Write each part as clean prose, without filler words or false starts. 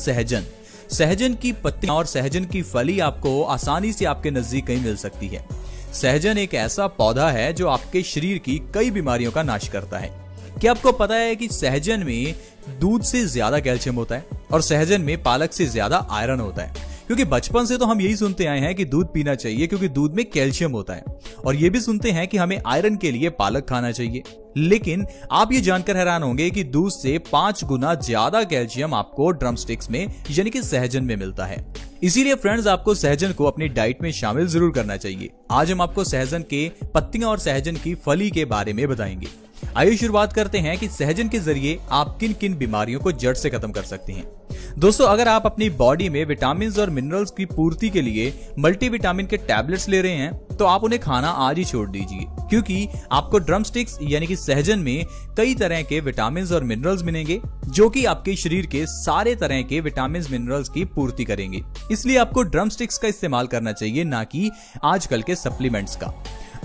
सहजन। सहजन की पत्तियां और सहजन की फली आपको आसानी से आपके नजदीक कहीं मिल सकती है। सहजन एक ऐसा पौधा है जो आपके शरीर की कई बीमारियों का नाश करता है। क्या आपको पता है कि सहजन में दूध से ज्यादा कैल्शियम होता है और सहजन में पालक से ज्यादा आयरन होता है? क्योंकि बचपन से तो हम यही सुनते आए हैं कि दूध पीना चाहिए क्योंकि दूध में कैल्शियम होता है, और ये भी सुनते हैं कि हमें आयरन के लिए पालक खाना चाहिए। लेकिन आप ये जानकर हैरान होंगे कि दूध से 5 गुना ज्यादा कैल्शियम आपको ड्रमस्टिक्स में यानी कि सहजन में मिलता है। इसीलिए फ्रेंड्स, आपको सहजन को अपनी डाइट में शामिल जरूर करना चाहिए। आज हम आपको सहजन के पत्तियां और सहजन की फली के बारे में बताएंगे। आइए शुरुआत करते हैं कि सहजन के जरिए आप किन किन बीमारियों को जड़ से खत्म कर सकते हैं। दोस्तों, अगर आप अपनी बॉडी में विटामिन और मिनरल्स की पूर्ति के लिए मल्टीविटामिन के टैबलेट्स ले रहे हैं तो आप उन्हें खाना आज ही छोड़ दीजिए, क्योंकि आपको ड्रमस्टिक्स यानी कि सहजन में कई तरह के विटामिन और मिनरल्स मिलेंगे जो कि आपके शरीर के सारे तरह के विटामिन मिनरल्स की पूर्ति करेंगे। इसलिए आपको ड्रमस्टिक्स का इस्तेमाल करना चाहिए, ना कि आजकल के सप्लीमेंट्स का।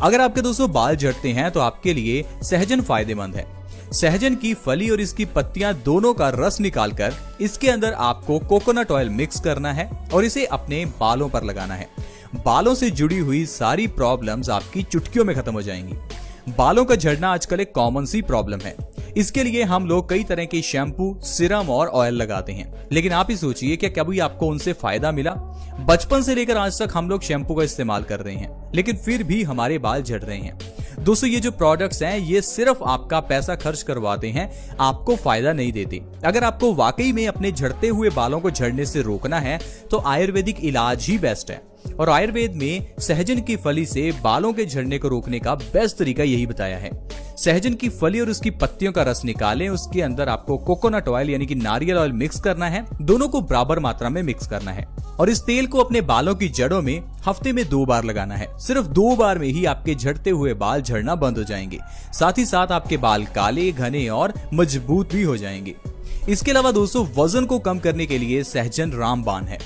अगर आपके दोस्तों बाल झड़ते हैं तो आपके लिए सहजन फायदेमंद है। सहजन की फली और इसकी पत्तियां दोनों का रस निकालकर इसके अंदर आपको कोकोनट ऑयल मिक्स करना है और इसे अपने बालों पर लगाना है। बालों से जुड़ी हुई सारी प्रॉब्लम्स आपकी चुटकियों में खत्म हो जाएंगी। बालों का झड़ना आजकल एक कॉमन सी प्रॉब्लम है। इसके लिए हम लोग कई तरह के शैम्पू, सिरम और ऑयल लगाते हैं, लेकिन आप ही सोचिए क्या कभी आपको उनसे फायदा मिला? बचपन से लेकर आज तक हम लोग शैम्पू का इस्तेमाल कर रहे हैं, लेकिन फिर भी हमारे बाल झड़ रहे हैं। दोस्तों, ये जो प्रोडक्ट्स हैं ये सिर्फ आपका पैसा खर्च करवाते हैं, आपको फायदा नहीं देते। अगर आपको वाकई में अपने झड़ते हुए बालों को झड़ने से रोकना है तो आयुर्वेदिक इलाज ही बेस्ट है, और आयुर्वेद में सहजन की फली से बालों के झड़ने को रोकने का बेस्ट तरीका यही बताया है। सहजन की फली और उसकी पत्तियों का रस निकालें, उसके अंदर आपको कोकोनट ऑयल यानी कि नारियल ऑयल मिक्स करना है, दोनों को बराबर मात्रा में मिक्स करना है और इस तेल को अपने बालों की जड़ों में हफ्ते में 2 बार लगाना है। सिर्फ 2 बार में ही आपके झड़ते हुए बाल झड़ना बंद हो जाएंगे। साथ ही साथ आपके बाल काले, घने और मजबूत भी हो जाएंगे। इसके अलावा दोस्तों, वजन को कम करने के लिए सहजन रामबाण है।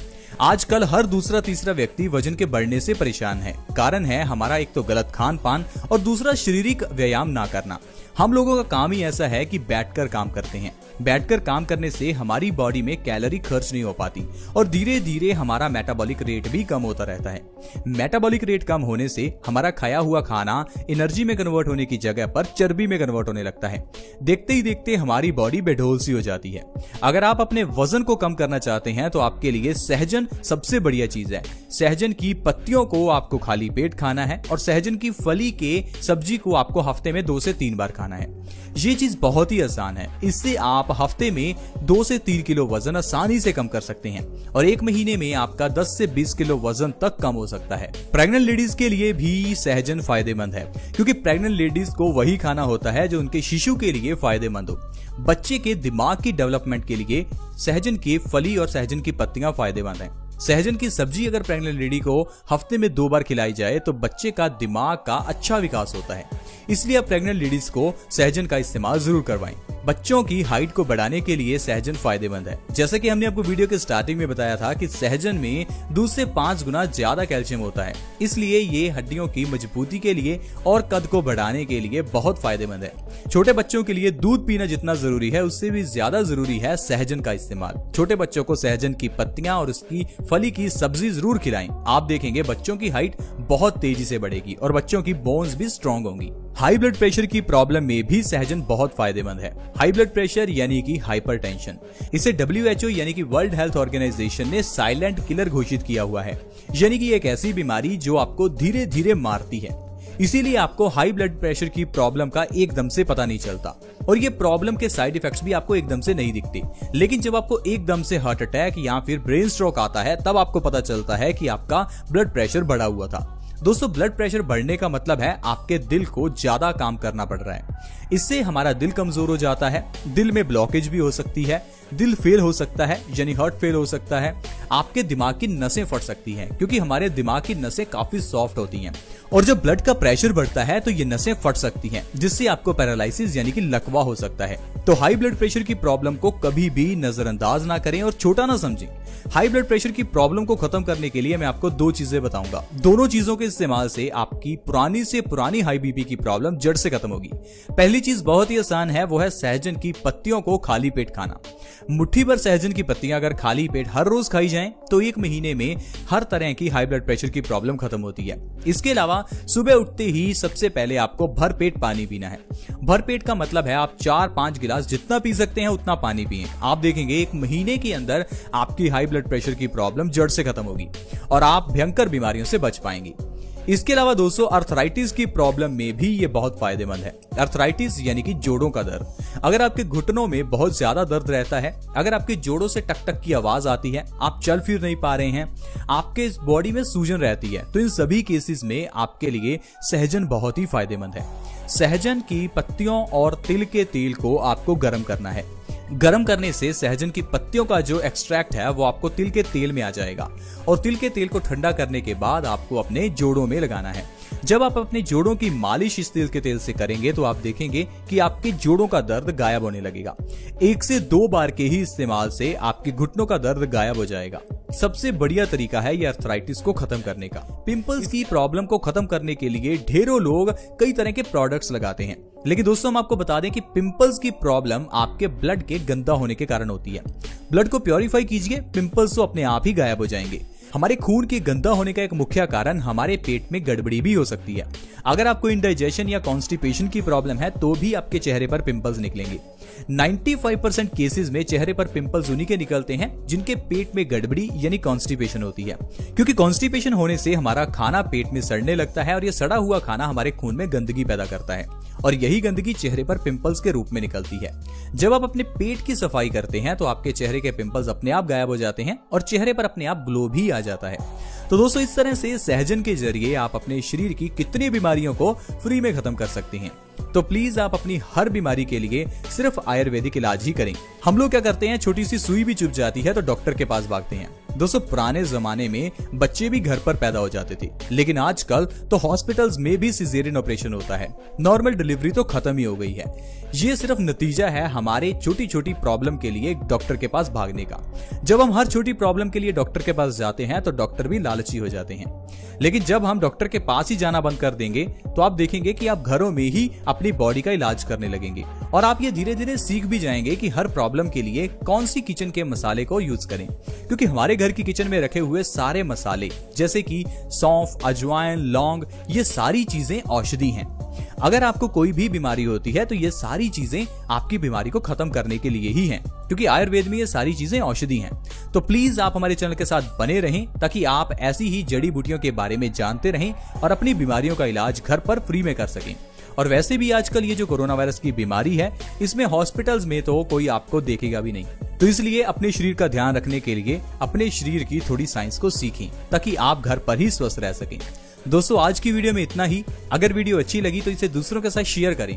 आजकल हर दूसरा तीसरा व्यक्ति वजन के बढ़ने से परेशान है। कारण है हमारा एक तो गलत खान पान और दूसरा शारीरिक व्यायाम ना करना। हम लोगों का काम ही ऐसा है कि बैठकर काम करते हैं। बैठकर काम करने से हमारी बॉडी में कैलोरी खर्च नहीं हो पाती और धीरे धीरे हमारा मेटाबॉलिक रेट भी कम होता रहता है। मेटाबॉलिक रेट कम होने से हमारा खाया हुआ खाना एनर्जी में कन्वर्ट होने की जगह पर चर्बी में कन्वर्ट होने लगता है। देखते ही देखते हमारी बॉडी बेढोल सी हो जाती है। अगर आप अपने वजन को कम करना चाहते हैं तो आपके लिए सहजन सबसे बढ़िया चीज है। सहजन की पत्तियों को आपको खाली पेट खाना है और सहजन की फली के सब्जी को आपको हफ्ते में 2 से 3 बार खाना है। ये चीज बहुत ही आसान है। इससे आप हफ्ते में 2 से 3 किलो वजन आसानी से कम कर सकते हैं और 1 महीने में आपका 10 से 20 किलो वजन तक कम हो सकता है। प्रेग्नेंट लेडीज के लिए भी सहजन फायदेमंद है, क्योंकि प्रेग्नेंट लेडीज को वही खाना होता है जो उनके शिशु के लिए फायदेमंद हो। बच्चे के दिमाग की डेवलपमेंट के लिए सहजन की फली और सहजन की पत्तियां फायदेमंद हैं। सहजन की सब्जी अगर प्रेग्नेंट लेडी को हफ्ते में 2 बार खिलाई जाए तो बच्चे का दिमाग का अच्छा विकास होता है। इसलिए आप प्रेग्नेंट लेडीज को सहजन का इस्तेमाल जरूर करवाएं। बच्चों की हाइट को बढ़ाने के लिए सहजन फायदेमंद है। जैसा कि हमने आपको वीडियो के स्टार्टिंग में बताया था कि सहजन में दूध से 5 गुना ज्यादा कैल्शियम होता है, इसलिए ये हड्डियों की मजबूती के लिए और कद को बढ़ाने के लिए बहुत फायदेमंद है। छोटे बच्चों के लिए दूध पीना जितना जरूरी है उससे भी ज्यादा जरूरी है सहजन का इस्तेमाल। छोटे बच्चों को सहजन की पत्तियां और उसकी फली की सब्जी जरूर खिलाएं। आप देखेंगे बच्चों की हाइट बहुत तेजी से बढ़ेगी और बच्चों की बोन्स भी स्ट्रॉन्ग होंगी। हाई ब्लड प्रेशर की प्रॉब्लम में भी सहजन बहुत फायदेमंद है। हाई ब्लड प्रेशर यानी कि हाइपरटेंशन, इसे WHO यानी कि वर्ल्ड हेल्थ ऑर्गेनाइजेशन ने साइलेंट किलर घोषित किया हुआ है, यानी कि एक ऐसी बीमारी जो आपको धीरे धीरे मारती है। इसीलिए आपको हाई ब्लड प्रेशर की प्रॉब्लम का एकदम से पता नहीं चलता और ये प्रॉब्लम के साइड इफेक्ट्स भी आपको एकदम से नहीं दिखते। लेकिन जब आपको एकदम से हार्ट अटैक या फिर ब्रेन स्ट्रोक आता है तब आपको पता चलता है कि आपका ब्लड प्रेशर बढ़ा हुआ था। दोस्तों, ब्लड प्रेशर बढ़ने का मतलब है आपके दिल को ज्यादा काम करना पड़ रहा है। इससे हमारा दिल कमजोर हो जाता है, दिल में ब्लॉकेज भी हो सकती है, दिल फेल हो सकता है यानी हार्ट फेल हो सकता है, आपके दिमाग की नसें फट सकती हैं क्योंकि हमारे दिमाग की नसें काफी सॉफ्ट होती हैं और जब ब्लड का प्रेशर बढ़ता है तो ये नसें फट सकती हैं जिससे आपको पैरालिसिस यानी कि लकवा हो सकता है। तो हाई ब्लड प्रेशर की प्रॉब्लम को कभी भी नजरअंदाज ना करें और छोटा ना समझें। हाई ब्लड प्रेशर की प्रॉब्लम को खत्म करने के लिए मैं आपको 2 चीजें बताऊंगा। दोनों चीजों के इस्तेमाल से आपकी पुरानी से पुरानी हाई बीपी की प्रॉब्लम जड़ से खत्म होगी। पहली चीज बहुत ही आसान है, वो है सहजन की पत्तियों को खाली पेट खाना। मुट्ठी भर सहजन की पत्तियां अगर खाली पेट हर रोज खाई जाएं तो 1 महीने में हर तरह की हाई ब्लड प्रेशर की प्रॉब्लम खत्म होती है। इसके अलावा सुबह उठते ही सबसे पहले आपको भरपेट पानी पीना है। भरपेट का मतलब है आप 4-5 गिलास जितना पी सकते हैं उतना पानी पिएं। आप देखेंगे 1 महीने के अंदर आपकी हाई ब्लड प्रेशर की प्रॉब्लम जड़ से खत्म होगी और आप भयंकर बीमारियों से बच पाएंगे। इसके अलावा दोस्तों अर्थराइटिस की प्रॉब्लम में भी ये बहुत फायदेमंद है। अर्थराइटिस यानी कि जोड़ों का दर्द। अगर आपके घुटनों में बहुत ज्यादा दर्द रहता है, अगर आपके जोड़ों से टक टक की आवाज आती है, आप चल फिर नहीं पा रहे हैं, आपके बॉडी में सूजन रहती है, तो इन सभी केसेस में आपके लिए सहजन बहुत ही फायदेमंद है। सहजन की पत्तियों और तिल के तेल को आपको गर्म करना है। गर्म करने से सहजन की पत्तियों का जो एक्सट्रैक्ट है वो आपको तिल के तेल में आ जाएगा और तिल के तेल को ठंडा करने के बाद आपको अपने जोड़ों में लगाना है। जब आप अपने जोड़ों की मालिश इस तिल के तेल से करेंगे तो आप देखेंगे कि आपके जोड़ों का दर्द गायब होने लगेगा। 1 से 2 बार के ही इस्तेमाल से आपके घुटनों का दर्द गायब हो जाएगा। सबसे बढ़िया तरीका है ये अर्थराइटिस को खत्म करने का। पिंपल्स की प्रॉब्लम को खत्म करने के लिए ढेरों लोग कई तरह के प्रोडक्ट्स लगाते हैं, लेकिन दोस्तों हम आपको बता दें कि पिंपल्स की प्रॉब्लम आपके ब्लड के गंदा होने के कारण होती है। ब्लड को प्योरीफाई कीजिए, पिंपल्स तो अपने आप ही गायब हो जाएंगे। हमारे खून के गंदा होने का एक मुख्य कारण हमारे पेट में गड़बड़ी भी हो सकती है। अगर आपको इंडाइजेशन या कॉन्स्टिपेशन की प्रॉब्लम है तो भी आपके चेहरे पर पिंपल्स निकलेंगे। 95% केसेस में चेहरे पर पिंपल्स उन्हीं के निकलते हैं जिनके पेट में गड़बड़ी यानी कॉन्स्टिपेशन होती है, क्योंकि कॉन्स्टिपेशन होने से हमारा खाना पेट में सड़ने लगता है और यह सड़ा हुआ खाना हमारे खून में गंदगी पैदा करता है और यही गंदगी चेहरे पर पिंपल्स के रूप में निकलती है। जब आप अपने पेट की सफाई करते हैं तो आपके चेहरे के पिंपल्स अपने आप गायब हो जाते हैं और चेहरे पर अपने आप ग्लो भी आ जाता है। तो दोस्तों इस तरह से सहजन के जरिए आप अपने शरीर की कितनी बीमारियों को फ्री में खत्म कर सकते हैं। तो प्लीज आप अपनी हर बीमारी के लिए सिर्फ आयुर्वेदिक इलाज ही करें। हम लोग क्या करते हैं, छोटी सी सुई भी चुभ जाती है तो डॉक्टर के पास भागते हैं। दोस्तों पुराने जमाने में बच्चे भी घर पर पैदा हो जाते थे, लेकिन आजकल तो हॉस्पिटल्स में भी सिजेरियन ऑपरेशन होता है। नॉर्मल डिलीवरी तो खत्म ही हो गई है। ये सिर्फ नतीजा है हमारे छोटी छोटी प्रॉब्लम के लिए डॉक्टर के पास भागने का। जब हम हर छोटी प्रॉब्लम के लिए डॉक्टर के पास जाते हैं तो डॉक्टर भी लालची हो जाते हैं, लेकिन जब हम डॉक्टर के पास ही जाना बंद कर देंगे तो आप देखेंगे कि आप घरों में ही अपनी बॉडी का इलाज करने लगेंगे और आप ये धीरे धीरे सीख भी जाएंगे कि हर प्रॉब्लम के लिए कौन सी किचन के मसाले को यूज करें, क्योंकि हमारे घर की किचन में रखे हुए सारे मसाले जैसे कि सौंफ, अजवाइन, लौंग, ये सारी चीजें औषधि हैं। अगर आपको कोई भी बीमारी होती है तो ये सारी चीजें आपकी बीमारी को खत्म करने के लिए ही हैं, क्योंकि आयुर्वेद में ये सारी चीजें औषधि हैं। तो प्लीज आप हमारे चैनल के साथ बने रहें ताकि आप ऐसी ही जड़ी बूटियों के बारे में जानते रहें और अपनी बीमारियों का इलाज घर पर फ्री में कर सकें। और वैसे भी आजकल ये जो कोरोना वायरस की बीमारी है, इसमें हॉस्पिटल्स में तो कोई आपको देखेगा भी नहीं। तो इसलिए अपने शरीर का ध्यान रखने के लिए अपने शरीर की थोड़ी साइंस को सीखें ताकि आप घर पर ही स्वस्थ रह सकें। दोस्तों आज की वीडियो में इतना ही। अगर वीडियो अच्छी लगी तो इसे दूसरों के साथ शेयर करें